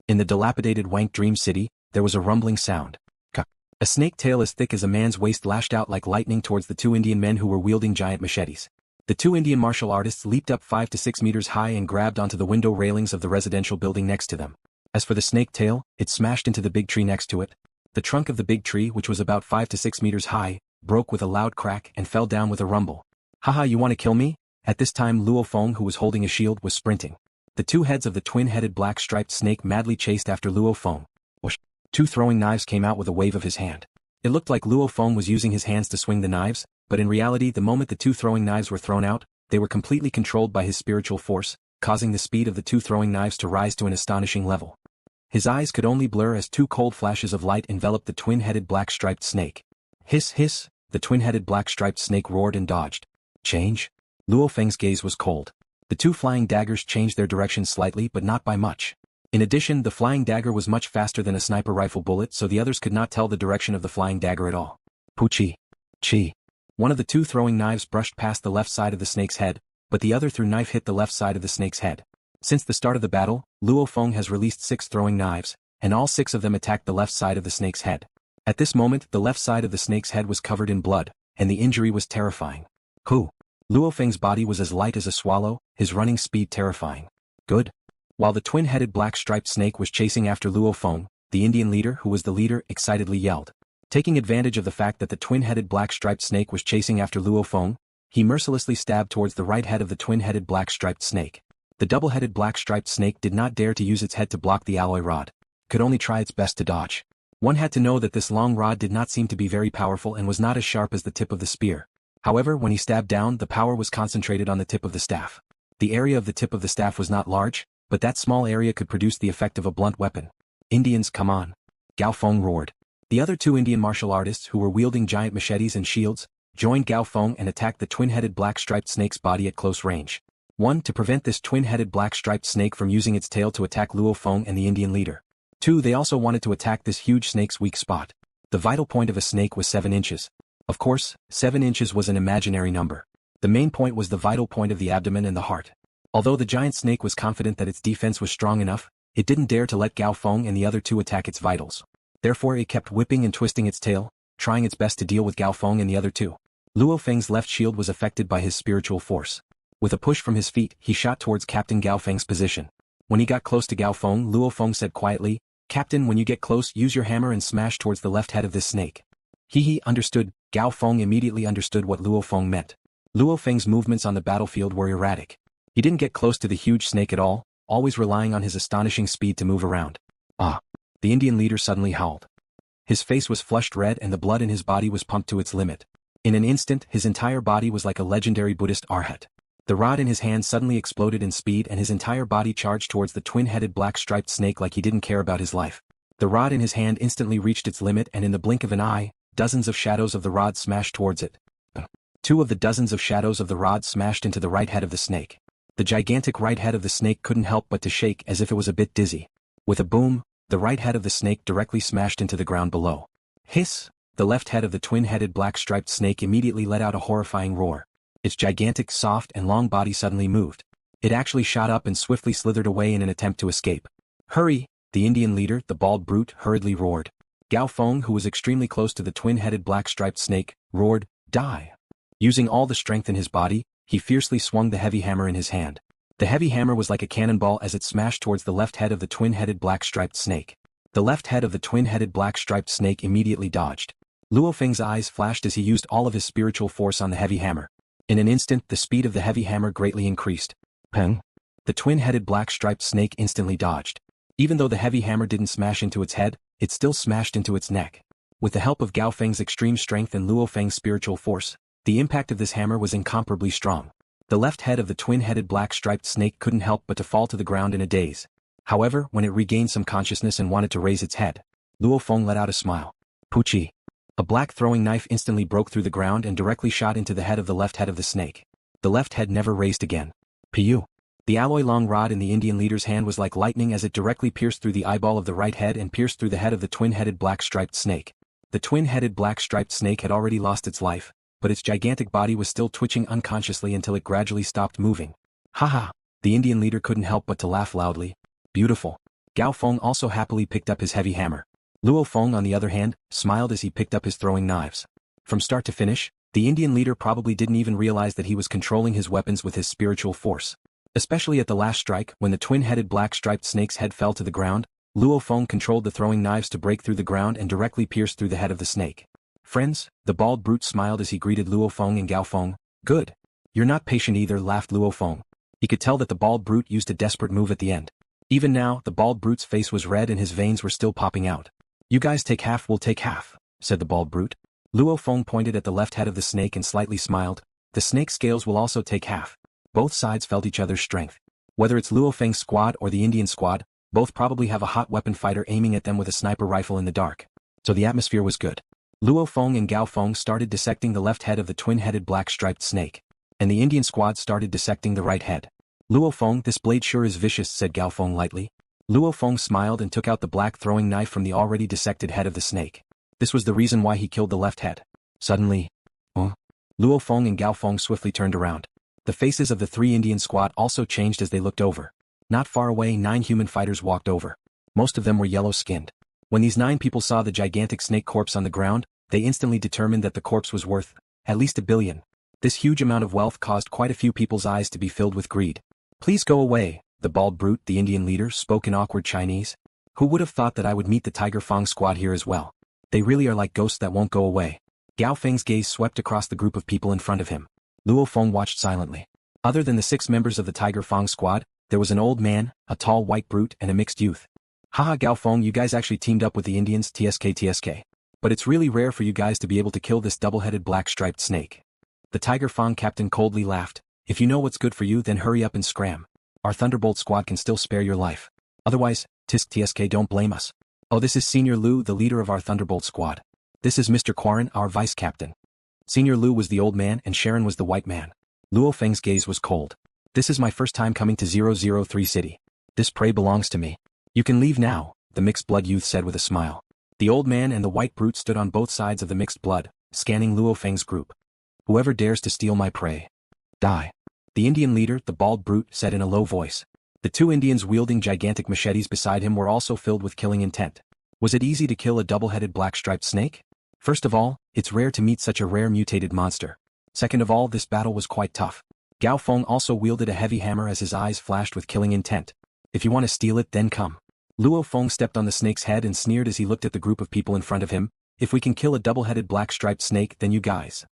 In the dilapidated Wanke Dream City, there was a rumbling sound. A snake tail as thick as a man's waist lashed out like lightning towards the two Indian men who were wielding giant machetes. The two Indian martial artists leaped up 5 to 6 meters high and grabbed onto the window railings of the residential building next to them. As for the snake tail, it smashed into the big tree next to it. The trunk of the big tree, which was about 5 to 6 meters high, broke with a loud crack and fell down with a rumble. Haha, you want to kill me? At this time Luo Feng, who was holding a shield, was sprinting. The two heads of the twin-headed black-striped snake madly chased after Luo Feng. Two throwing knives came out with a wave of his hand. It looked like Luo Feng was using his hands to swing the knives, but in reality the moment the two throwing knives were thrown out, they were completely controlled by his spiritual force, causing the speed of the two throwing knives to rise to an astonishing level. His eyes could only blur as two cold flashes of light enveloped the twin-headed black-striped snake. Hiss hiss, the twin-headed black-striped snake roared and dodged. Change? Luo Feng's gaze was cold. The two flying daggers changed their direction slightly but not by much. In addition, the flying dagger was much faster than a sniper rifle bullet, so the others could not tell the direction of the flying dagger at all. Puchi. Chi. One of the two throwing knives brushed past the left side of the snake's head, but the other threw knife hit the left side of the snake's head. Since the start of the battle, Luo Feng has released 6 throwing knives, and all 6 of them attacked the left side of the snake's head. At this moment, the left side of the snake's head was covered in blood, and the injury was terrifying. Luo Feng's body was as light as a swallow, his running speed terrifying. Good. While the twin-headed black-striped snake was chasing after Luo Feng, the Indian leader, who was the leader, excitedly yelled. Taking advantage of the fact that the twin-headed black-striped snake was chasing after Luo Feng, he mercilessly stabbed towards the right head of the twin-headed black-striped snake. The double-headed black-striped snake did not dare to use its head to block the alloy rod. It could only try its best to dodge. One had to know that this long rod did not seem to be very powerful and was not as sharp as the tip of the spear. However, when he stabbed down, the power was concentrated on the tip of the staff. The area of the tip of the staff was not large, but that small area could produce the effect of a blunt weapon. Indians, come on! Gao Feng roared. The other two Indian martial artists, who were wielding giant machetes and shields, joined Gao Feng and attacked the twin-headed black-striped snake's body at close range. 1. To prevent this twin-headed black-striped snake from using its tail to attack Luo Feng and the Indian leader. 2. They also wanted to attack this huge snake's weak spot. The vital point of a snake was 7 inches. Of course, 7 inches was an imaginary number. The main point was the vital point of the abdomen and the heart. Although the giant snake was confident that its defense was strong enough, it didn't dare to let Gao Feng and the other two attack its vitals. Therefore it kept whipping and twisting its tail, trying its best to deal with Gao Feng and the other two. Luo Feng's left shield was affected by his spiritual force. With a push from his feet, he shot towards Captain Gao Feng's position. When he got close to Gao Feng, Luo Feng said quietly, "Captain, when you get close, use your hammer and smash towards the left head of this snake." He understood. Gao Feng immediately understood what Luo Feng meant. Luo Feng's movements on the battlefield were erratic. He didn't get close to the huge snake at all, always relying on his astonishing speed to move around. Ah! The Indian leader suddenly howled. His face was flushed red and the blood in his body was pumped to its limit. In an instant, his entire body was like a legendary Buddhist arhat. The rod in his hand suddenly exploded in speed and his entire body charged towards the twin-headed black-striped snake like he didn't care about his life. The rod in his hand instantly reached its limit and in the blink of an eye, dozens of shadows of the rod smashed towards it. 2 of the dozens of shadows of the rod smashed into the right head of the snake. The gigantic right head of the snake couldn't help but to shake as if it was a bit dizzy. With a boom, the right head of the snake directly smashed into the ground below. Hiss! The left head of the twin-headed black-striped snake immediately let out a horrifying roar. Its gigantic, soft and long body suddenly moved. It actually shot up and swiftly slithered away in an attempt to escape. Hurry! The Indian leader, the bald brute, hurriedly roared. Gao Feng, who was extremely close to the twin-headed black-striped snake, roared, "Die!" Using all the strength in his body, he fiercely swung the heavy hammer in his hand. The heavy hammer was like a cannonball as it smashed towards the left head of the twin-headed black-striped snake. The left head of the twin-headed black-striped snake immediately dodged. Luo Feng's eyes flashed as he used all of his spiritual force on the heavy hammer. In an instant, the speed of the heavy hammer greatly increased. Peng! The twin-headed black-striped snake instantly dodged. Even though the heavy hammer didn't smash into its head, it still smashed into its neck. With the help of Gao Feng's extreme strength and Luo Feng's spiritual force, the impact of this hammer was incomparably strong. The left head of the twin-headed black-striped snake couldn't help but to fall to the ground in a daze. However, when it regained some consciousness and wanted to raise its head, Luo Feng let out a smile. Puchi! A black throwing knife instantly broke through the ground and directly shot into the head of the left head of the snake. The left head never raised again. Piu! The alloy-long rod in the Indian leader's hand was like lightning as it directly pierced through the eyeball of the right head and pierced through the head of the twin-headed black-striped snake. The twin-headed black-striped snake had already lost its life, but its gigantic body was still twitching unconsciously until it gradually stopped moving. Haha! The Indian leader couldn't help but to laugh loudly. Beautiful! Gao Feng also happily picked up his heavy hammer. Luo Feng, on the other hand, smiled as he picked up his throwing knives. From start to finish, the Indian leader probably didn't even realize that he was controlling his weapons with his spiritual force. Especially at the last strike, when the twin-headed black-striped snake's head fell to the ground, Luo Feng controlled the throwing knives to break through the ground and directly pierce through the head of the snake. Friends, the bald brute smiled as he greeted Luo Feng and Gao Feng. Good. You're not patient either, laughed Luo Feng. He could tell that the bald brute used a desperate move at the end. Even now, the bald brute's face was red and his veins were still popping out. You guys take half, we'll take half, said the bald brute. Luo Feng pointed at the left head of the snake and slightly smiled. The snake's scales will also take half. Both sides felt each other's strength. Whether it's Luo Feng's squad or the Indian squad, both probably have a hot weapon fighter aiming at them with a sniper rifle in the dark. So the atmosphere was good. Luo Feng and Gao Feng started dissecting the left head of the twin-headed black-striped snake. And the Indian squad started dissecting the right head. Luo Feng, this blade sure is vicious, said Gao Feng lightly. Luo Feng smiled and took out the black throwing knife from the already dissected head of the snake. This was the reason why he killed the left head. Suddenly, Luo Feng and Gao Feng swiftly turned around. The faces of the three Indian squad also changed as they looked over. Not far away, 9 human fighters walked over. Most of them were yellow-skinned. When these 9 people saw the gigantic snake corpse on the ground, they instantly determined that the corpse was worth at least $1 billion. This huge amount of wealth caused quite a few people's eyes to be filled with greed. Please go away, the bald brute, the Indian leader, spoke in awkward Chinese. Who would have thought that I would meet the Tiger Fang squad here as well? They really are like ghosts that won't go away. Gao Feng's gaze swept across the group of people in front of him. Luo Feng watched silently. Other than the 6 members of the Tiger Fang squad, there was an old man, a tall white brute and a mixed youth. Haha, Gao Feng, you guys actually teamed up with the Indians, TSK. But it's really rare for you guys to be able to kill this double-headed black-striped snake. The Tiger Fang captain coldly laughed. If you know what's good for you, then hurry up and scram. Our Thunderbolt squad can still spare your life. Otherwise, TSK don't blame us. Oh, this is Senior Lu, the leader of our Thunderbolt squad. This is Mr. Quarren, our vice captain. Senior Lu was the old man and Sharon was the white man. Luo Feng's gaze was cold. This is my first time coming to 003 City. This prey belongs to me. You can leave now, the mixed-blood youth said with a smile. The old man and the white brute stood on both sides of the mixed blood, scanning Luo Feng's group. Whoever dares to steal my prey, die. The Indian leader, the bald brute, said in a low voice. The 2 Indians wielding gigantic machetes beside him were also filled with killing intent. Was it easy to kill a double-headed black-striped snake? First of all, it's rare to meet such a rare mutated monster. Second of all, this battle was quite tough. Gao Feng also wielded a heavy hammer as his eyes flashed with killing intent. If you want to steal it, then come. Luo Feng stepped on the snake's head and sneered as he looked at the group of people in front of him. If we can kill a double-headed black-striped snake, then you guys.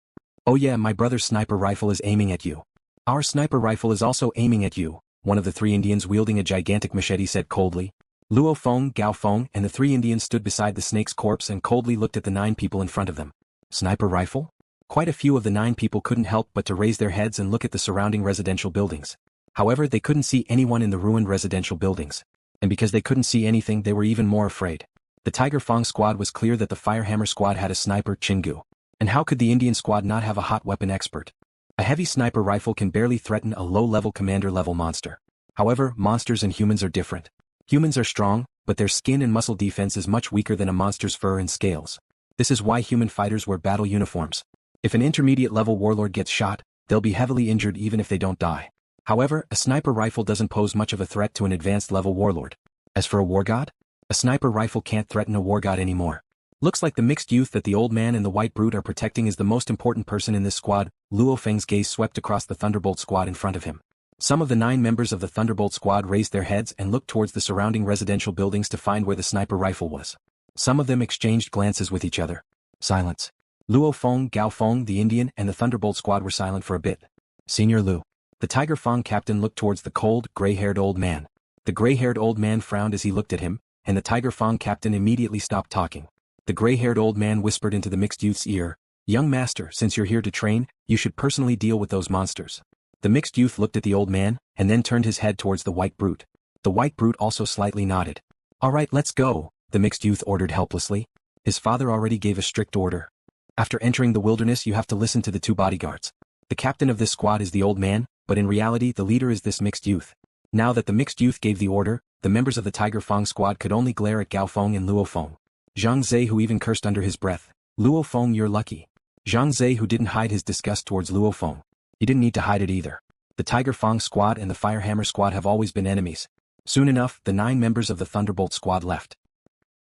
Oh yeah, my brother's sniper rifle is aiming at you. Our sniper rifle is also aiming at you, one of the 3 Indians wielding a gigantic machete said coldly. Luo Feng, Gao Feng, and the 3 Indians stood beside the snake's corpse and coldly looked at the 9 people in front of them. Sniper rifle? Quite a few of the 9 people couldn't help but to raise their heads and look at the surrounding residential buildings. However, they couldn't see anyone in the ruined residential buildings. And because they couldn't see anything, they were even more afraid. The Tiger Fang squad was clear that the Firehammer squad had a sniper, Chingu. And how could the Indian squad not have a hot weapon expert? A heavy sniper rifle can barely threaten a low-level commander-level monster. However, monsters and humans are different. Humans are strong, but their skin and muscle defense is much weaker than a monster's fur and scales. This is why human fighters wear battle uniforms. If an intermediate-level warlord gets shot, they'll be heavily injured even if they don't die. However, a sniper rifle doesn't pose much of a threat to an advanced-level warlord. As for a war god? A sniper rifle can't threaten a war god anymore. Looks like the mixed youth that the old man and the white brute are protecting is the most important person in this squad. Luo Feng's gaze swept across the Thunderbolt squad in front of him. Some of the 9 members of the Thunderbolt squad raised their heads and looked towards the surrounding residential buildings to find where the sniper rifle was. Some of them exchanged glances with each other. Silence. Luo Feng, Gao Feng, the Indian, and the Thunderbolt squad were silent for a bit. Senior Lu. The Tiger Fang captain looked towards the cold, gray-haired old man. The gray-haired old man frowned as he looked at him, and the Tiger Fang captain immediately stopped talking. The gray-haired old man whispered into the mixed youth's ear, "Young master, since you're here to train, you should personally deal with those monsters." The mixed youth looked at the old man, and then turned his head towards the white brute. The white brute also slightly nodded. "All right, let's go," the mixed youth ordered helplessly. His father already gave a strict order. After entering the wilderness, you have to listen to the 2 bodyguards. The captain of this squad is the old man, but in reality the leader is this mixed youth. Now that the mixed youth gave the order, the members of the Tiger Fang squad could only glare at Gao Feng and Luo Feng. Zhang Zhe, who even cursed under his breath. "Luo Feng, you're lucky." Zhang Zhe, who didn't hide his disgust towards Luo Feng. He didn't need to hide it either. The Tiger Fang squad and the Firehammer squad have always been enemies. Soon enough, the 9 members of the Thunderbolt squad left.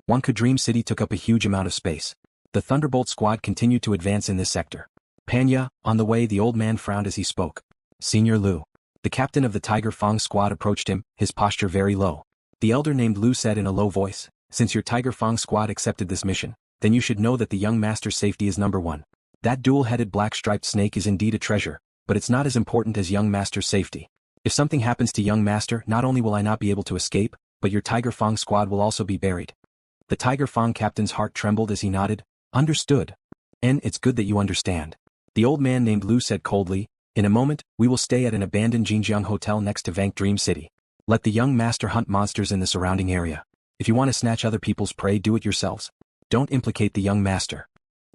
Wanke Dream City took up a huge amount of space. The Thunderbolt squad continued to advance in this sector. Panya, on the way, the old man frowned as he spoke. Senior Lu. The captain of the Tiger Fang squad approached him, his posture very low. The elder named Lu said in a low voice, since your Tiger Fang squad accepted this mission, then you should know that the young master's safety is number one. That dual-headed black-striped snake is indeed a treasure, but it's not as important as young master's safety. If something happens to young master, not only will I not be able to escape, but your Tiger Fang squad will also be buried. The Tiger Fang captain's heart trembled as he nodded. Understood. And it's good that you understand. The old man named Lu said coldly, in a moment, we will stay at an abandoned Jinjiang hotel next to Wanke Dream City. Let the young master hunt monsters in the surrounding area. If you want to snatch other people's prey, do it yourselves. Don't implicate the young master.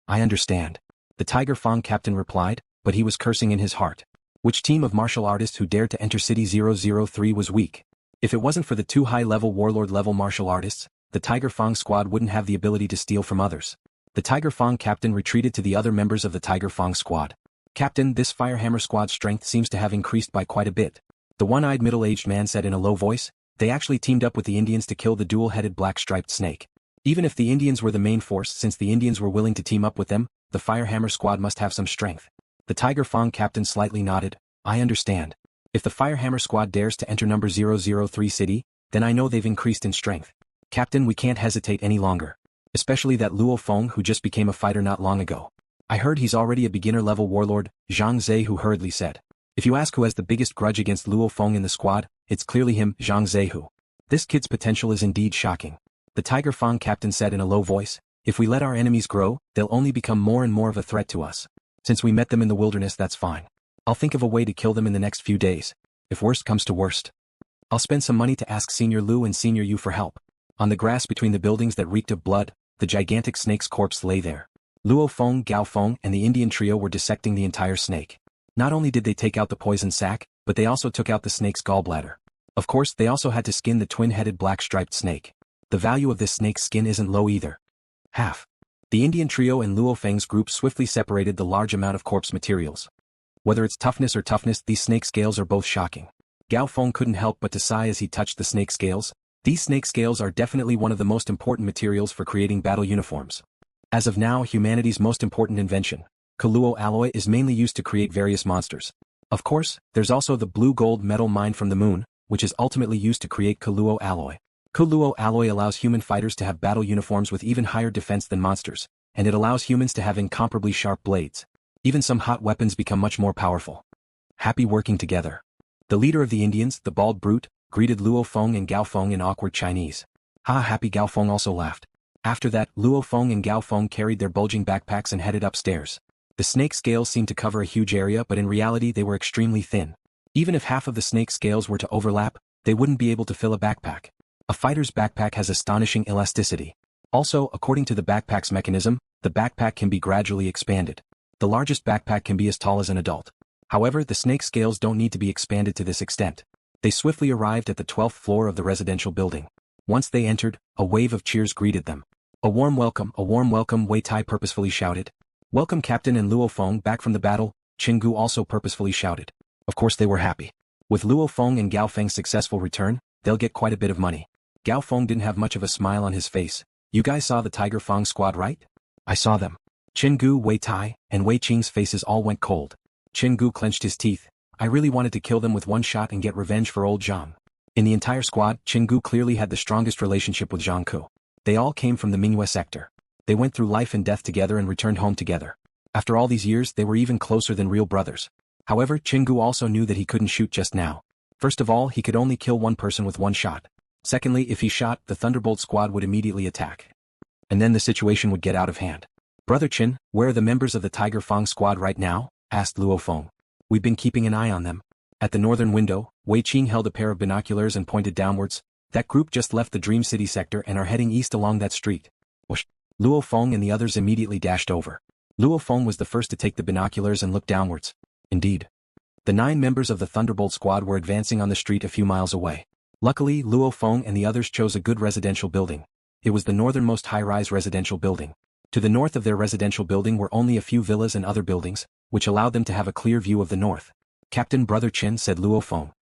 I understand. The Tiger Fang captain replied, but he was cursing in his heart. Which team of martial artists who dared to enter City 003 was weak? If it wasn't for the 2 high-level warlord-level martial artists, the Tiger Fang squad wouldn't have the ability to steal from others. The Tiger Fang captain retreated to the other members of the Tiger Fang squad. Captain, this Firehammer squad's strength seems to have increased by quite a bit. The one-eyed middle-aged man said in a low voice, they actually teamed up with the Indians to kill the dual-headed black-striped snake. Even if the Indians were the main force, since the Indians were willing to team up with them, the Firehammer squad must have some strength. The Tiger Fang captain slightly nodded, I understand. If the Firehammer squad dares to enter number 003 city, then I know they've increased in strength. Captain, we can't hesitate any longer. Especially that Luo Feng who just became a fighter not long ago. I heard he's already a beginner-level warlord, Zhang Zhe who hurriedly said. If you ask who has the biggest grudge against Luo Feng in the squad, it's clearly him, Zhang Zehu. This kid's potential is indeed shocking. The Tiger Fang captain said in a low voice, if we let our enemies grow, they'll only become more and more of a threat to us. Since we met them in the wilderness, that's fine. I'll think of a way to kill them in the next few days. If worst comes to worst, I'll spend some money to ask Senior Lu and Senior Yu for help. On the grass between the buildings that reeked of blood, the gigantic snake's corpse lay there. Luo Feng, Gao Feng, and the Indian trio were dissecting the entire snake. Not only did they take out the poison sac, but they also took out the snake's gallbladder. Of course, they also had to skin the twin-headed black-striped snake. The value of this snake's skin isn't low either. Half. The Indian trio and LuoFeng's group swiftly separated the large amount of corpse materials. Whether it's toughness or toughness, these snake scales are both shocking. Gao Feng couldn't help but to sigh as he touched the snake scales. These snake scales are definitely one of the most important materials for creating battle uniforms. As of now, humanity's most important invention, Luo alloy, is mainly used to create various monsters. Of course, there's also the blue gold metal mined from the moon, which is ultimately used to create Luo alloy. Luo alloy allows human fighters to have battle uniforms with even higher defense than monsters, and it allows humans to have incomparably sharp blades. Even some hot weapons become much more powerful. Happy working together. The leader of the Indians, the bald brute, greeted Luo Feng and Gao Feng in awkward Chinese. Happy Gao Feng also laughed. After that, Luo Feng and Gao Feng carried their bulging backpacks and headed upstairs. The snake scales seemed to cover a huge area, but in reality they were extremely thin. Even if half of the snake scales were to overlap, they wouldn't be able to fill a backpack. A fighter's backpack has astonishing elasticity. Also, according to the backpack's mechanism, the backpack can be gradually expanded. The largest backpack can be as tall as an adult. However, the snake scales don't need to be expanded to this extent. They swiftly arrived at the 12th floor of the residential building. Once they entered, a wave of cheers greeted them. A warm welcome, Wei Tai purposefully shouted. Welcome Captain and Luo Feng back from the battle, Qinggu also purposefully shouted. Of course they were happy. With Luo Feng and Gao Feng's successful return, they'll get quite a bit of money. Gao Feng didn't have much of a smile on his face. You guys saw the Tiger Fang squad, right? I saw them. Qinggu, Wei Tai, and Wei Qing's faces all went cold. Qinggu clenched his teeth. I really wanted to kill them with one shot and get revenge for old Zhang. In the entire squad, Qinggu clearly had the strongest relationship with Zhang Ku. They all came from the Mingyue sector. They went through life and death together and returned home together. After all these years, they were even closer than real brothers. However, Qinggu also knew that he couldn't shoot just now. First of all, he could only kill one person with one shot. Secondly, if he shot, the Thunderbolt squad would immediately attack. And then the situation would get out of hand. Brother Qin, where are the members of the Tiger Fang squad right now? Asked Luo Feng. We've been keeping an eye on them. At the northern window, Wei Qing held a pair of binoculars and pointed downwards. That group just left the Dream City sector and are heading east along that street. Whoosh. Luo Feng and the others immediately dashed over. Luo Feng was the first to take the binoculars and look downwards. Indeed. The 9 members of the Thunderbolt squad were advancing on the street a few miles away. Luckily, Luo Feng and the others chose a good residential building. It was the northernmost high-rise residential building. To the north of their residential building were only a few villas and other buildings, which allowed them to have a clear view of the north. Captain Brother Qin, said Luo Feng.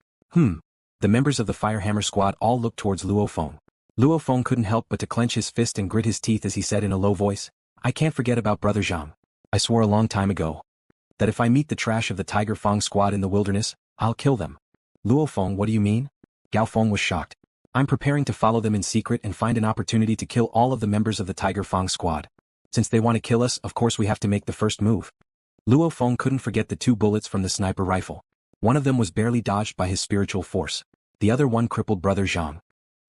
The members of the Firehammer squad all looked towards Luo Feng. Luo Feng couldn't help but to clench his fist and grit his teeth as he said in a low voice, "I can't forget about Brother Zhang. I swore a long time ago that if I meet the trash of the Tiger Fang squad in the wilderness, I'll kill them." "Luo Feng, what do you mean?" Gao Feng was shocked. "I'm preparing to follow them in secret and find an opportunity to kill all of the members of the Tiger Fang squad. Since they want to kill us, of course we have to make the first move." Luo Feng couldn't forget the 2 bullets from the sniper rifle. One of them was barely dodged by his spiritual force. The other one crippled Brother Zhang.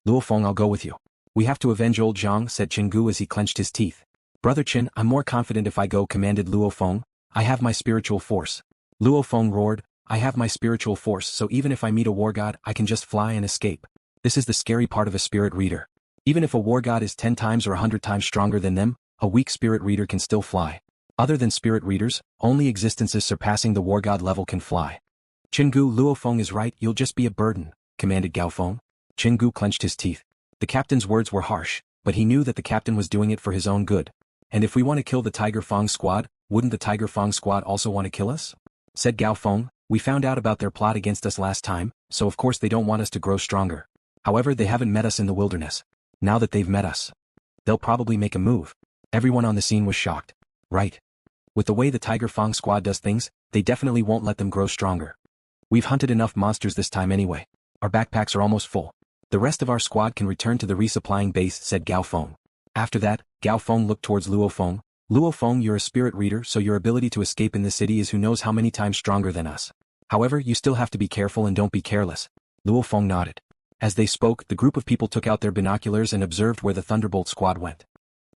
"Luo Feng, I'll go with you. We have to avenge old Zhang," said Chingu as he clenched his teeth. "Brother Chin, I'm more confident if I go," commanded Luo Feng. "I have my spiritual force." Luo Feng roared, "I have my spiritual force, so even if I meet a war god, I can just fly and escape." This is the scary part of a spirit reader. Even if a war god is 10 times or 100 times stronger than them, a weak spirit reader can still fly. Other than spirit readers, only existences surpassing the war god level can fly. "Chingu, Luo Feng is right, you'll just be a burden," commanded Gao Feng. Chingu clenched his teeth. The captain's words were harsh, but he knew that the captain was doing it for his own good. "And if we want to kill the Tiger Fang squad, wouldn't the Tiger Fang squad also want to kill us?" said Gao Feng. "We found out about their plot against us last time, so of course they don't want us to grow stronger. However, they haven't met us in the wilderness. Now that they've met us, they'll probably make a move." Everyone on the scene was shocked. Right. With the way the Tiger Fang squad does things, they definitely won't let them grow stronger. "We've hunted enough monsters this time anyway. Our backpacks are almost full. The rest of our squad can return to the resupplying base," said Gao Feng. After that, Gao Feng looked towards Luo Feng. "Luo Feng, you're a spirit reader, so your ability to escape in this city is who knows how many times stronger than us. However, you still have to be careful and don't be careless." Luo Feng nodded. As they spoke, the group of people took out their binoculars and observed where the Thunderbolt squad went.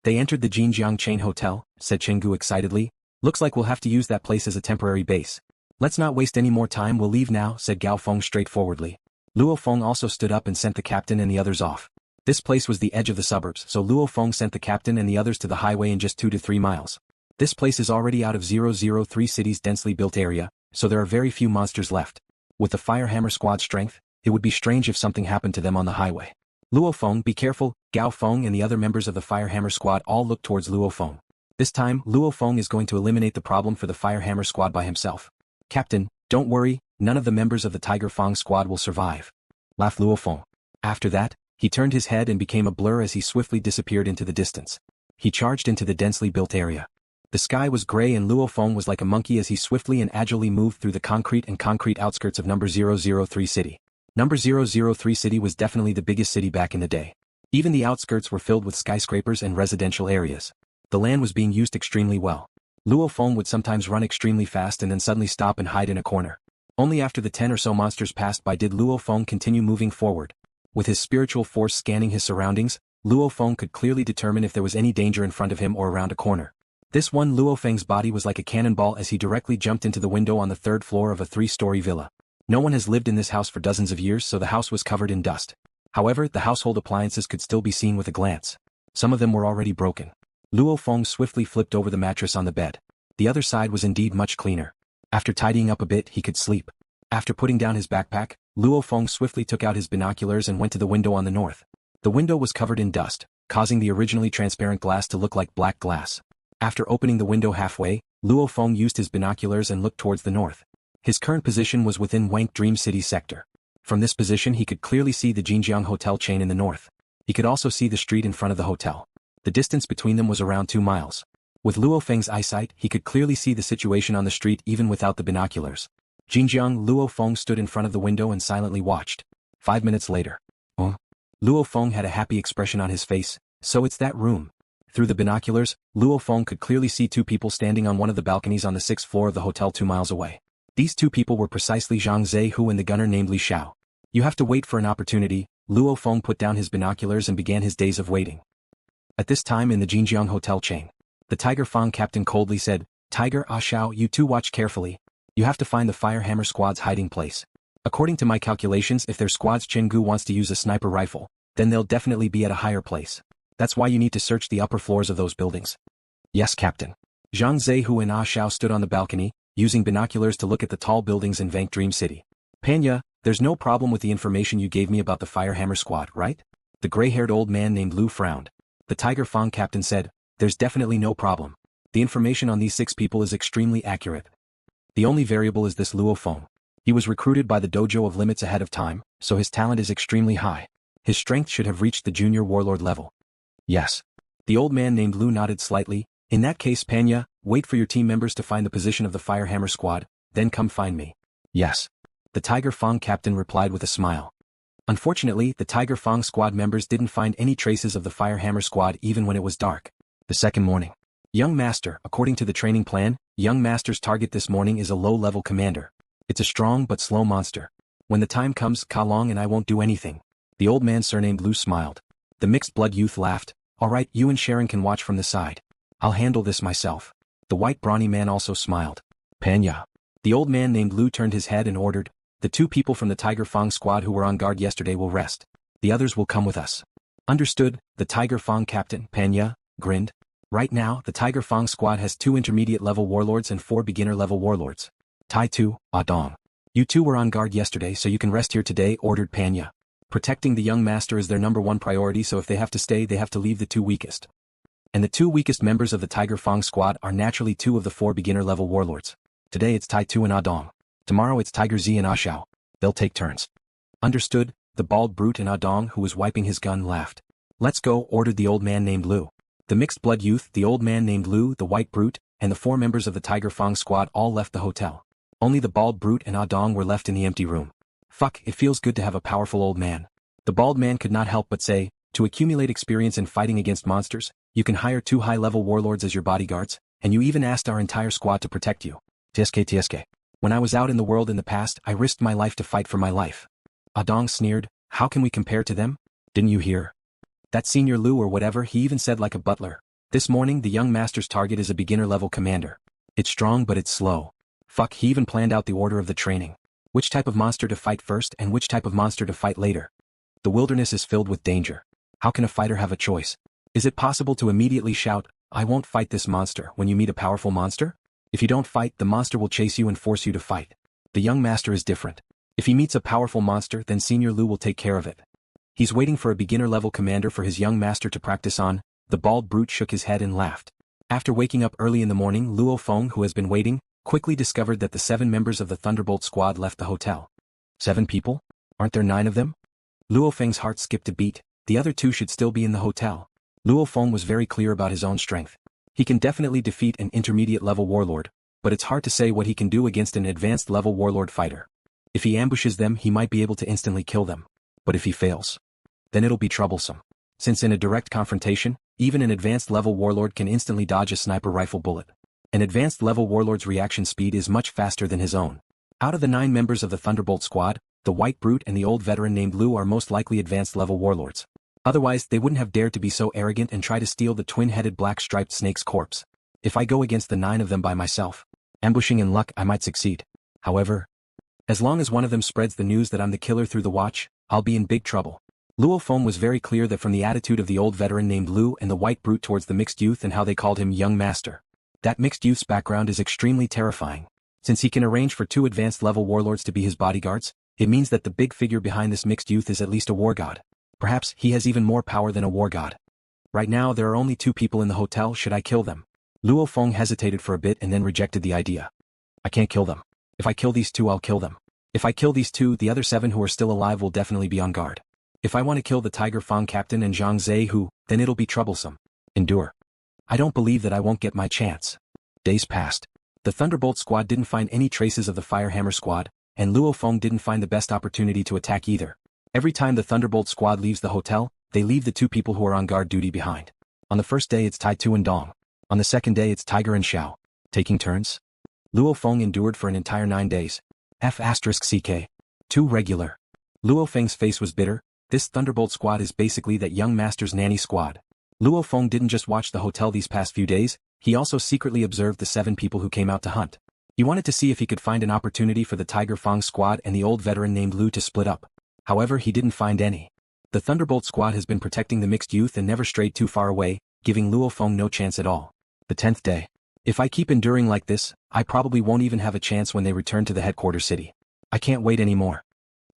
"They entered the Jinjiang Chain Hotel," said Chingu excitedly. "Looks like we'll have to use that place as a temporary base. Let's not waste any more time, we'll leave now," said Gao Feng straightforwardly. Luo Feng also stood up and sent the captain and the others off. This place was the edge of the suburbs, so Luo Feng sent the captain and the others to the highway in just 2 to 3 miles. This place is already out of 003 City's densely built area, so there are very few monsters left. With the Firehammer squad strength, it would be strange if something happened to them on the highway. "Luo Feng, be careful." Gao Feng and the other members of the Firehammer squad all looked towards Luo Feng. This time, Luo Feng is going to eliminate the problem for the Firehammer squad by himself. "Captain, don't worry, none of the members of the Tiger Fang squad will survive," laughed Luo Feng. After that, he turned his head and became a blur as he swiftly disappeared into the distance. He charged into the densely built area. The sky was gray and Luo Feng was like a monkey as he swiftly and agilely moved through the concrete outskirts of number 003 City. Number 003 City was definitely the biggest city back in the day. Even the outskirts were filled with skyscrapers and residential areas. The land was being used extremely well. Luo Feng would sometimes run extremely fast and then suddenly stop and hide in a corner. Only after the 10 or so monsters passed by did Luo Feng continue moving forward. With his spiritual force scanning his surroundings, Luo Feng could clearly determine if there was any danger in front of him or around a corner. This one Luo Feng's body was like a cannonball as he directly jumped into the window on the 3rd floor of a 3-story villa. No one has lived in this house for dozens of years, so the house was covered in dust. However, the household appliances could still be seen with a glance. Some of them were already broken. Luo Feng swiftly flipped over the mattress on the bed. The other side was indeed much cleaner. After tidying up a bit, he could sleep. After putting down his backpack, Luo Feng swiftly took out his binoculars and went to the window on the north. The window was covered in dust, causing the originally transparent glass to look like black glass. After opening the window halfway, Luo Feng used his binoculars and looked towards the north. His current position was within Wanke Dream City sector. From this position he could clearly see the Jinjiang hotel chain in the north. He could also see the street in front of the hotel. The distance between them was around 2 miles. With Luo Feng's eyesight, he could clearly see the situation on the street even without the binoculars. Jinjiang Luo Feng stood in front of the window and silently watched. 5 minutes later. Luo Feng had a happy expression on his face. "So it's that room." Through the binoculars, Luo Feng could clearly see 2 people standing on one of the balconies on the 6th floor of the hotel 2 miles away. These 2 people were precisely Zhang Zehu and the gunner named Li Xiao. You have to wait for an opportunity. Luo Feng put down his binoculars and began his days of waiting. At this time in the Jinjiang hotel chain, the Tiger Fang captain coldly said, "Tiger Xiao, you 2 watch carefully. You have to find the Firehammer squad's hiding place. According to my calculations, if their squad's Chingu wants to use a sniper rifle, then they'll definitely be at a higher place. That's why you need to search the upper floors of those buildings." "Yes, Captain." Zhang Zehu and Xiao stood on the balcony, using binoculars to look at the tall buildings in Wanke Dream City. "Panya, there's no problem with the information you gave me about the Firehammer squad, right?" The gray-haired old man named Lu frowned. The Tiger Fang captain said, "There's definitely no problem. The information on these 6 people is extremely accurate. The only variable is this Luo Feng. He was recruited by the dojo of limits ahead of time, so his talent is extremely high. His strength should have reached the junior warlord level. Yes. The old man named Lu nodded slightly. In that case, Panya, wait for your team members to find the position of the Firehammer squad, then come find me. Yes. The Tiger Fang captain replied with a smile. Unfortunately, the Tiger Fang squad members didn't find any traces of the Firehammer squad even when it was dark. The second morning. Young Master, according to the training plan, Young Master's target this morning is a low-level commander. It's a strong but slow monster. When the time comes, Ka Long and I won't do anything. The old man surnamed Lu smiled. The mixed-blood youth laughed. Alright, you and Sharon can watch from the side. I'll handle this myself. The white brawny man also smiled. Panya. The old man named Lu turned his head and ordered, the 2 people from the Tiger Fang squad who were on guard yesterday will rest. The others will come with us. Understood, the Tiger Fang captain, Panya, grinned. Right now, the Tiger Fang squad has 2 intermediate-level warlords and 4 beginner-level warlords. Tai Tu, Adong. You 2 were on guard yesterday so you can rest here today, ordered Panya. Protecting the young master is their #1 priority, so if they have to stay they have to leave the 2 weakest. And the 2 weakest members of the Tiger Fang squad are naturally 2 of the 4 beginner-level warlords. Today it's Tai Tu and Adong. Tomorrow it's Tiger Z and Ashao. They'll take turns. Understood, the bald brute and Adong, who was wiping his gun, laughed. Let's go, ordered the old man named Lu. The mixed-blood youth, the old man named Lu, the white brute, and the 4 members of the Tiger Fang squad all left the hotel. Only the bald brute and Adong were left in the empty room. Fuck, it feels good to have a powerful old man. The bald man could not help but say, to accumulate experience in fighting against monsters, you can hire 2 high-level warlords as your bodyguards, and you even asked our entire squad to protect you. TSK. When I was out in the world in the past, I risked my life to fight for my life. Adong sneered, how can we compare to them? Didn't you hear? That senior Lu or whatever, he even said like a butler. This morning the young master's target is a beginner-level commander. It's strong but it's slow. Fuck, he even planned out the order of the training. Which type of monster to fight first and which type of monster to fight later. The wilderness is filled with danger. How can a fighter have a choice? Is it possible to immediately shout, I won't fight this monster, when you meet a powerful monster? If you don't fight, the monster will chase you and force you to fight. The young master is different. If he meets a powerful monster, then Senior Lu will take care of it. He's waiting for a beginner-level commander for his young master to practice on. The bald brute shook his head and laughed. After waking up early in the morning, Luo Feng, who has been waiting, quickly discovered that the 7 members of the Thunderbolt squad left the hotel. 7 people? Aren't there 9 of them? Luo Feng's heart skipped a beat. The other 2 should still be in the hotel. Luo Feng was very clear about his own strength. He can definitely defeat an intermediate-level warlord, but it's hard to say what he can do against an advanced-level warlord fighter. If he ambushes them, he might be able to instantly kill them. But if he fails, then it'll be troublesome. Since in a direct confrontation, even an advanced-level warlord can instantly dodge a sniper rifle bullet. An advanced-level warlord's reaction speed is much faster than his own. Out of the 9 members of the Thunderbolt squad, the white brute and the old veteran named Lu are most likely advanced-level warlords. Otherwise, they wouldn't have dared to be so arrogant and try to steal the twin-headed black-striped snake's corpse. If I go against the 9 of them by myself, ambushing in luck, I might succeed. However, as long as one of them spreads the news that I'm the killer through the watch, I'll be in big trouble. Luo Feng was very clear that from the attitude of the old veteran named Lu and the white brute towards the mixed youth and how they called him young master. That mixed youth's background is extremely terrifying. Since he can arrange for 2 advanced-level warlords to be his bodyguards, it means that the big figure behind this mixed youth is at least a war god. Perhaps he has even more power than a war god. Right now there are only 2 people in the hotel, should I kill them? Luo Feng hesitated for a bit and then rejected the idea. I can't kill them. If I kill these 2, I'll kill them. If I kill these 2, the other 7 who are still alive will definitely be on guard. If I want to kill the Tiger Fang captain and Zhang Zehu, then it'll be troublesome. Endure. I don't believe that I won't get my chance. Days passed. The Thunderbolt squad didn't find any traces of the Firehammer squad, and Luo Feng didn't find the best opportunity to attack either. Every time the Thunderbolt squad leaves the hotel, they leave the 2 people who are on guard duty behind. On the first day it's Tai Tu and Dong. On the second day it's Tiger and Xiao. Taking turns? Luo Feng endured for an entire 9 days. F***CK. Too regular. Luo Feng's face was bitter. This Thunderbolt squad is basically that young master's nanny squad. Luo Feng didn't just watch the hotel these past few days, he also secretly observed the 7 people who came out to hunt. He wanted to see if he could find an opportunity for the Tiger Fang squad and the old veteran named Lu to split up. However, he didn't find any. The Thunderbolt squad has been protecting the mixed youth and never strayed too far away, giving Luo Feng no chance at all. The 10th day. If I keep enduring like this, I probably won't even have a chance when they return to the headquarters city. I can't wait anymore.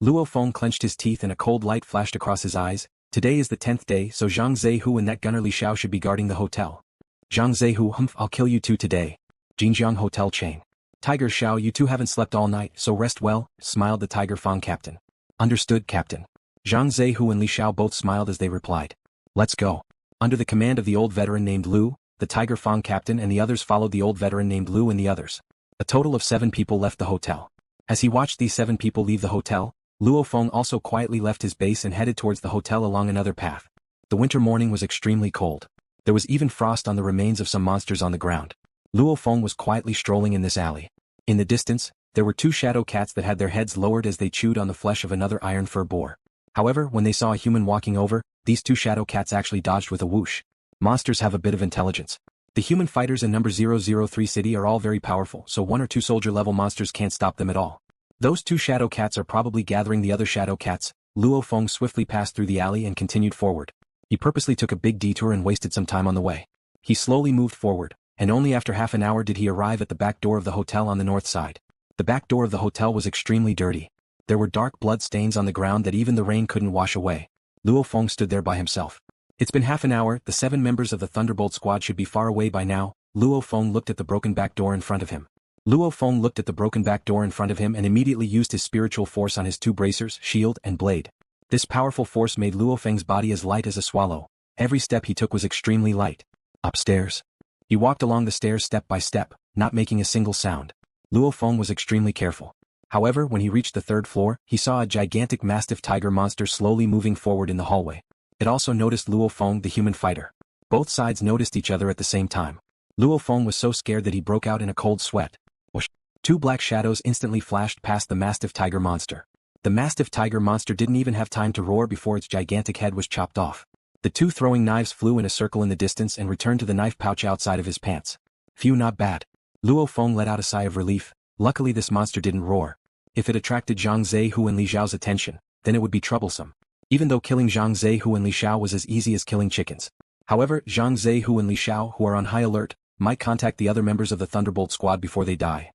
Luo Feng clenched his teeth and a cold light flashed across his eyes. Today is the 10th day, so Zhang Zehu and that gunner Li Xiao should be guarding the hotel. Zhang Zehu, I'll kill you 2 today. Jinjiang Hotel chain. Tiger Xiao, you two haven't slept all night, so rest well, smiled the Tiger Fang captain. Understood, Captain. Zhang Zehu and Li Xiao both smiled as they replied. Let's go. Under the command of the old veteran named Lu, the Tiger Fang captain and the others followed the old veteran named Lu and the others. A total of 7 people left the hotel. As he watched these 7 people leave the hotel, Luo Feng also quietly left his base and headed towards the hotel along another path. The winter morning was extremely cold. There was even frost on the remains of some monsters on the ground. Luo Feng was quietly strolling in this alley. In the distance, there were 2 shadow cats that had their heads lowered as they chewed on the flesh of another iron fur boar. However, when they saw a human walking over, these 2 shadow cats actually dodged with a whoosh. Monsters have a bit of intelligence. The human fighters in number 003 city are all very powerful, so 1 or 2 soldier level monsters can't stop them at all. Those 2 shadow cats are probably gathering the other shadow cats. Luo Feng swiftly passed through the alley and continued forward. He purposely took a big detour and wasted some time on the way. He slowly moved forward, and only after half an hour did he arrive at the back door of the hotel on the north side. The back door of the hotel was extremely dirty. There were dark blood stains on the ground that even the rain couldn't wash away. Luo Feng stood there by himself. It's been half an hour, the 7 members of the Thunderbolt squad should be far away by now. Luo Feng looked at the broken back door in front of him. Luo Feng looked at the broken back door in front of him and immediately used his spiritual force on his 2 bracers, shield and blade. This powerful force made Luo Feng's body as light as a swallow. Every step he took was extremely light. Upstairs. He walked along the stairs step by step, not making a single sound. Luo Feng was extremely careful. However, when he reached the 3rd floor, he saw a gigantic mastiff tiger monster slowly moving forward in the hallway. It also noticed Luo Feng, the human fighter. Both sides noticed each other at the same time. Luo Feng was so scared that he broke out in a cold sweat. Whoosh. 2 black shadows instantly flashed past the mastiff tiger monster. The mastiff tiger monster didn't even have time to roar before its gigantic head was chopped off. The 2 throwing knives flew in a circle in the distance and returned to the knife pouch outside of his pants. Phew, not bad. Luo Feng let out a sigh of relief. Luckily this monster didn't roar. If it attracted Zhang Zehu and Li Xiao's attention, then it would be troublesome. Even though killing Zhang Zehu and Li Xiao was as easy as killing chickens. However, Zhang Zehu and Li Xiao, who are on high alert, might contact the other members of the Thunderbolt squad before they die.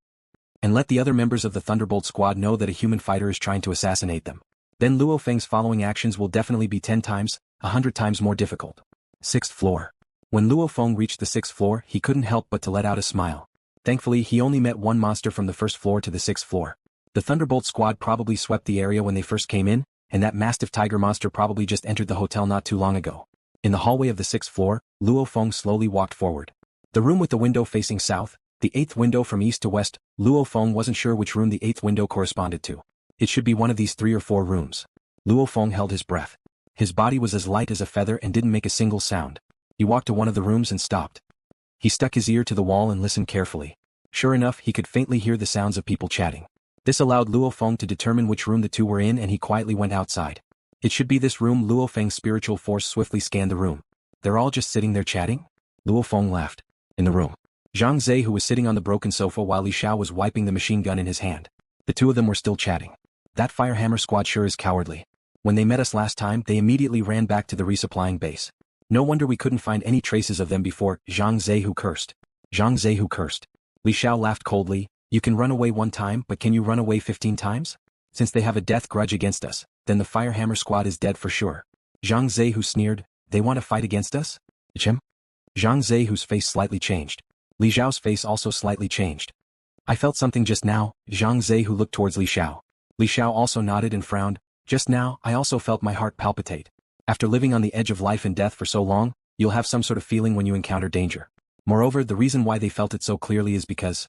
And let the other members of the Thunderbolt squad know that a human fighter is trying to assassinate them. Then Luo Feng's following actions will definitely be 10 times, 100 times more difficult. 6th floor. When Luo Feng reached the 6th floor, he couldn't help but to let out a smile. Thankfully, he only met 1 monster from the 1st floor to the 6th floor. The Thunderbolt squad probably swept the area when they first came in, and that mastiff tiger monster probably just entered the hotel not too long ago. In the hallway of the 6th floor, Luo Feng slowly walked forward. The room with the window facing south, the 8th window from east to west, Luo Feng wasn't sure which room the 8th window corresponded to. It should be one of these 3 or 4 rooms. Luo Feng held his breath. His body was as light as a feather and didn't make a single sound. He walked to one of the rooms and stopped. He stuck his ear to the wall and listened carefully. Sure enough, he could faintly hear the sounds of people chatting. This allowed Luo Feng to determine which room the 2 were in and he quietly went outside. It should be this room. Luo Feng's spiritual force swiftly scanned the room. They're all just sitting there chatting? Luo Feng laughed. In the room, Zhang Zehu was sitting on the broken sofa while Li Xiao was wiping the machine gun in his hand. The 2 of them were still chatting. That Firehammer squad sure is cowardly. When they met us last time, they immediately ran back to the resupplying base. No wonder we couldn't find any traces of them before. Zhang Zehu cursed. Zhang Zehu cursed. Li Xiao laughed coldly. You can run away 1 time, but can you run away 15 times? Since they have a death grudge against us, then the Firehammer squad is dead for sure. Zhang Zehu sneered. They want to fight against us? Chim? Zhang Zehu's face slightly changed. Li Xiao's face also slightly changed. I felt something just now. Zhang Zehu looked towards Li Xiao. Li Xiao also nodded and frowned. Just now, I also felt my heart palpitate. After living on the edge of life and death for so long, you'll have some sort of feeling when you encounter danger. Moreover, the reason why they felt it so clearly is because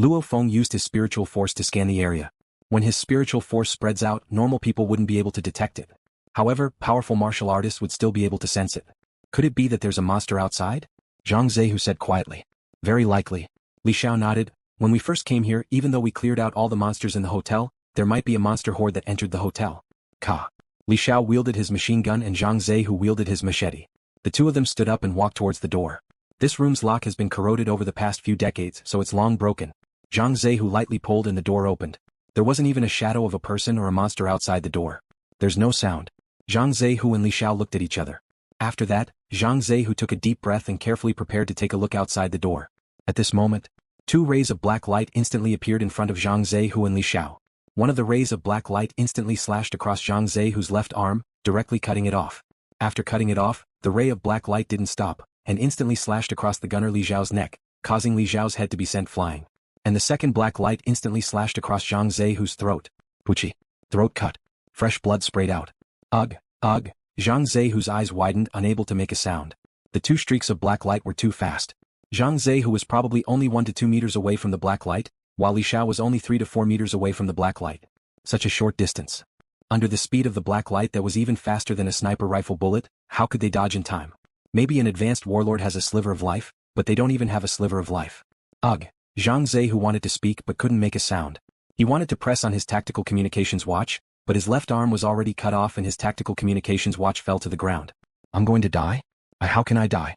Luo Feng used his spiritual force to scan the area. When his spiritual force spreads out, normal people wouldn't be able to detect it. However, powerful martial artists would still be able to sense it. Could it be that there's a monster outside? Zhang Zehu said quietly. Very likely. Li Xiao nodded. When we first came here, even though we cleared out all the monsters in the hotel, there might be a monster horde that entered the hotel. Ka. Li Xiao wielded his machine gun and Zhang Zehu wielded his machete. The 2 of them stood up and walked towards the door. This room's lock has been corroded over the past few decades, so it's long broken. Zhang Zehu lightly pulled and the door opened. There wasn't even a shadow of a person or a monster outside the door. There's no sound. Zhang Zehu and Li Xiao looked at each other. After that, Zhang Zehu took a deep breath and carefully prepared to take a look outside the door. At this moment, 2 rays of black light instantly appeared in front of Zhang Zehu and Li Xiao. One of the rays of black light instantly slashed across Zhang Zehu's left arm, directly cutting it off. After cutting it off, the ray of black light didn't stop, and instantly slashed across the gunner Li Xiao's neck, causing Li Xiao's head to be sent flying. and the second black light instantly slashed across Zhang Zehu's throat. Pucci. Throat cut. Fresh blood sprayed out. Ugh, ugh. Zhang Zehu's eyes widened, unable to make a sound. The two streaks of black light were too fast. Zhang Zehu was probably only 1 to 2 meters away from the black light, while Li Xiao was only 3 to 4 meters away from the black light. Such a short distance. Under the speed of the black light that was even faster than a sniper rifle bullet, how could they dodge in time? Maybe an advanced warlord has a sliver of life, but they don't even have a sliver of life. Ugh. Zhang Zehu wanted to speak but couldn't make a sound. He wanted to press on his tactical communications watch, but his left arm was already cut off and his tactical communications watch fell to the ground. I'm going to die? How can I die?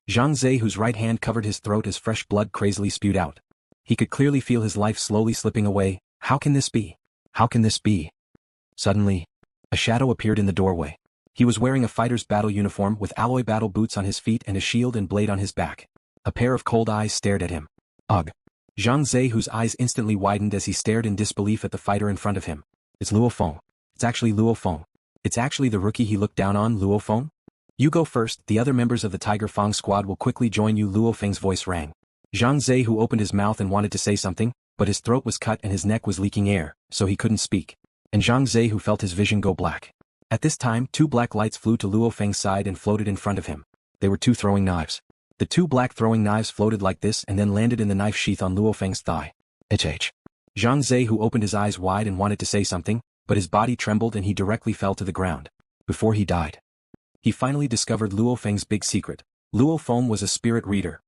Zhang Zehu's right hand covered his throat as fresh blood crazily spewed out. He could clearly feel his life slowly slipping away. How can this be? How can this be? Suddenly, a shadow appeared in the doorway. He was wearing a fighter's battle uniform with alloy battle boots on his feet and a shield and blade on his back. A pair of cold eyes stared at him. Ugh. Zhang Zehu's eyes instantly widened as he stared in disbelief at the fighter in front of him. It's Luo Feng. It's actually Luo Feng. It's actually the rookie he looked down on, Luo Feng? You go first, the other members of the Tiger Fang squad will quickly join you. Luo Feng's voice rang. Zhang Zehu opened his mouth and wanted to say something, but his throat was cut and his neck was leaking air, so he couldn't speak. And Zhang Zehu felt his vision go black. At this time, two black lights flew to Luo Feng's side and floated in front of him. They were two throwing knives. The two black throwing knives floated like this and then landed in the knife sheath on Luo Feng's thigh. Zhang Zehu opened his eyes wide and wanted to say something, but his body trembled and he directly fell to the ground. Before he died, he finally discovered Luo Feng's big secret. Luo Feng was a spirit reader.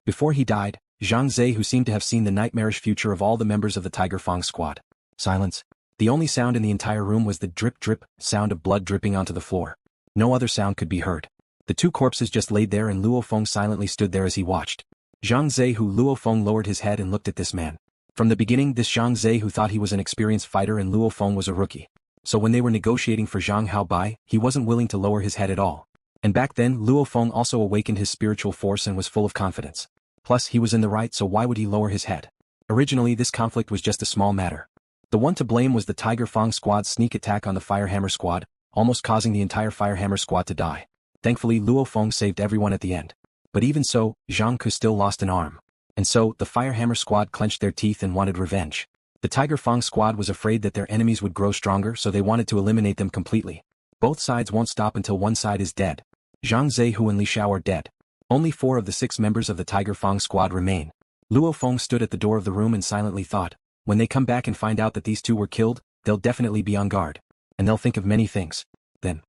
Before he died, Zhang Zehu seemed to have seen the nightmarish future of all the members of the Tiger Fang squad. Silence. The only sound in the entire room was the drip-drip sound of blood dripping onto the floor. No other sound could be heard. The two corpses just laid there and Luo Feng silently stood there as he watched. Zhang Zehu. Luo Feng lowered his head and looked at this man. From the beginning, this Zhang Zehu thought he was an experienced fighter and Luo Feng was a rookie. So when they were negotiating for Zhang Haobai, he wasn't willing to lower his head at all. And back then, Luo Feng also awakened his spiritual force and was full of confidence. Plus, he was in the right, so why would he lower his head? Originally, this conflict was just a small matter. The one to blame was the Tiger Fang squad's sneak attack on the Firehammer squad, almost causing the entire Firehammer squad to die. Thankfully, Luo Feng saved everyone at the end. But even so, Zhang Ke still lost an arm. And so, the Firehammer squad clenched their teeth and wanted revenge. The Tiger Fang squad was afraid that their enemies would grow stronger, so they wanted to eliminate them completely. Both sides won't stop until one side is dead. Zhang Zehu and Li Xiao are dead. Only 4 of the 6 members of the Tiger Fang squad remain. Luo Feng stood at the door of the room and silently thought, when they come back and find out that these two were killed, they'll definitely be on guard. And they'll think of many things. Then,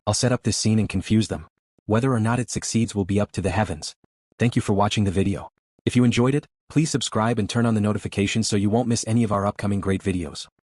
I'll set up this scene and confuse them. Whether or not it succeeds will be up to the heavens. Thank you for watching the video. If you enjoyed it, please subscribe and turn on the notifications so you won't miss any of our upcoming great videos.